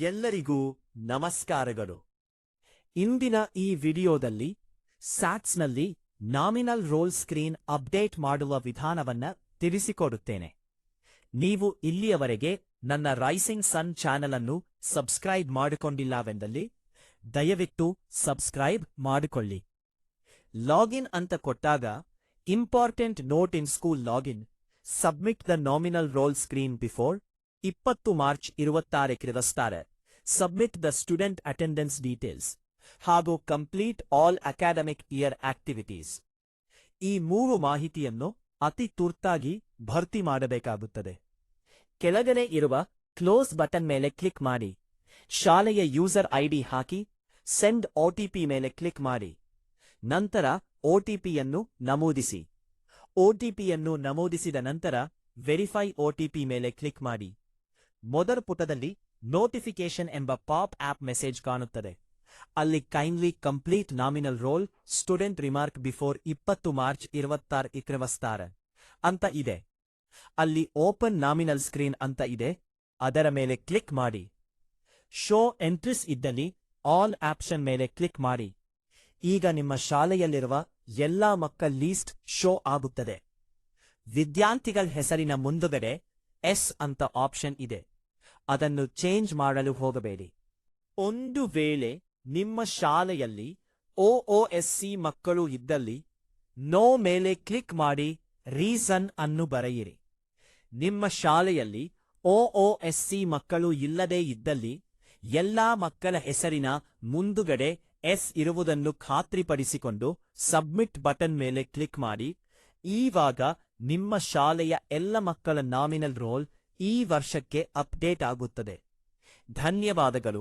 ಎಲ್ಲರಿಗೂ ನಮಸ್ಕಾರಗಳು. ಇಂದಿನ ಈ ವಿಡಿಯೋದಲ್ಲಿ ಸ್ಯಾಟ್ಸ್ನಲ್ಲಿ ನಾಮಿನಲ್ ರೋಲ್ ಸ್ಕ್ರೀನ್ ಅಪ್ಡೇಟ್ ಮಾಡುವ ವಿಧಾನವನ್ನ ತಿಳಿಸಿಕೊಡುತ್ತೇನೆ. ನೀವು ಇಲ್ಲಿಯವರೆಗೆ ನನ್ನ ರೈಸಿಂಗ್ ಸನ್ ಚಾನೆಲ್ ಅನ್ನು ಸಬ್ಸ್ಕ್ರೈಬ್ ಮಾಡಿಕೊಂಡಿಲ್ಲವೆಂದಲ್ಲಿ ದಯವಿಟ್ಟು ಸಬ್ಸ್ಕ್ರೈಬ್ ಮಾಡಿಕೊಳ್ಳಿ. ಲಾಗಿನ್ ಅಂತ ಕೊಟ್ಟಾಗ important note in school login, submit the nominal roll screen before 20 March 26 submit the student attendance details ಹಾಗೂ complete all academic year activities. ಈ 3 ಮಾಹಿತಿಯನ್ನು ಅತಿ ತುರ್ತಾಗಿ ಭರ್ತಿ ಮಾಡಬೇಕಾಗುತ್ತದೆ. ಕೆಳಗಡೆ ಇರುವ ಕ್ಲೋಸ್ ಬಟನ್ ಮೇಲೆ ಕ್ಲಿಕ್ ಮಾಡಿ, ಶಾಲೆಯ ಯೂಸರ್ ಐಡಿ ಹಾಕಿ, ಸೆಂಡ್ ಒಟಿಪಿ ಮೇಲೆ ಕ್ಲಿಕ್ ಮಾಡಿ, ನಂತರ ಒಟಿಪಿಯನ್ನು ನಮೂದಿಸಿ. ಒಟಿಪಿಯನ್ನು ನಮೂದಿಸಿದ ನಂತರ ವೆರಿಫೈ ಒಟಿಪಿ ಮೇಲೆ ಕ್ಲಿಕ್ ಮಾಡಿ. ಮೊದಲ ಪುಟದಲ್ಲಿ ನೋಟಿಫಿಕೇಶನ್ ಎಂಬ ಪಾಪ್ ಆಪ್ ಮೆಸೇಜ್ ಕಾಣುತ್ತದೆ. ಅಲ್ಲಿ kindly complete nominal roll student remark before 20 March 26 ಅಂತ ಇದೆ. ಅಲ್ಲಿ ಓಪನ್ ನಾಮಿನಲ್ ಸ್ಕ್ರೀನ್ ಅಂತ ಇದೆ, ಅದರ ಮೇಲೆ ಕ್ಲಿಕ್ ಮಾಡಿ. ಶೋ ಎಂಟ್ರೀಸ್ ಇದ್ದಲ್ಲಿ ಆಲ್ ಆಪ್ಷನ್ ಮೇಲೆ ಕ್ಲಿಕ್ ಮಾಡಿ. ಈಗ ನಿಮ್ಮ ಶಾಲೆಯಲ್ಲಿರುವ ಎಲ್ಲಾ ಮಕ್ಕಳ ಲೀಸ್ಟ್ ಶೋ ಆಗುತ್ತದೆ. ವಿದ್ಯಾರ್ಥಿಗಳ ಹೆಸರಿನ ಮುಂದುಗಡೆ ಎಸ್ ಅಂತ ಆಪ್ಷನ್ ಇದೆ, ಅದನ್ನು ಚೇಂಜ್ ಮಾಡಲು ಹೋಗಬೇಡಿ. ಒಂದು ವೇಳೆ ನಿಮ್ಮ ಶಾಲೆಯಲ್ಲಿ OOSC ಮಕ್ಕಳು ಇದ್ದಲ್ಲಿ ನೋ ಮೇಲೆ ಕ್ಲಿಕ್ ಮಾಡಿ ರೀಸನ್ ಅನ್ನು ಬರೆಯಿರಿ. ನಿಮ್ಮ ಶಾಲೆಯಲ್ಲಿ OOSC ಮಕ್ಕಳು ಇಲ್ಲದೇ ಇದ್ದಲ್ಲಿ ಎಲ್ಲಾ ಮಕ್ಕಳ ಹೆಸರಿನ ಮುಂದುಗಡೆ ಎಸ್ ಇರುವುದನ್ನು ಖಾತ್ರಿಪಡಿಸಿಕೊಂಡು ಸಬ್ಮಿಟ್ ಬಟನ್ ಮೇಲೆ ಕ್ಲಿಕ್ ಮಾಡಿ. ಈವಾಗ ನಿಮ್ಮ ಶಾಲೆಯ ಎಲ್ಲ ಮಕ್ಕಳ ನಾಮಿನಲ್ ರೋಲ್ ಈ ವರ್ಷಕ್ಕೆ ಅಪ್ಡೇಟ್ ಆಗುತ್ತದೆ. ಧನ್ಯವಾದಗಳು.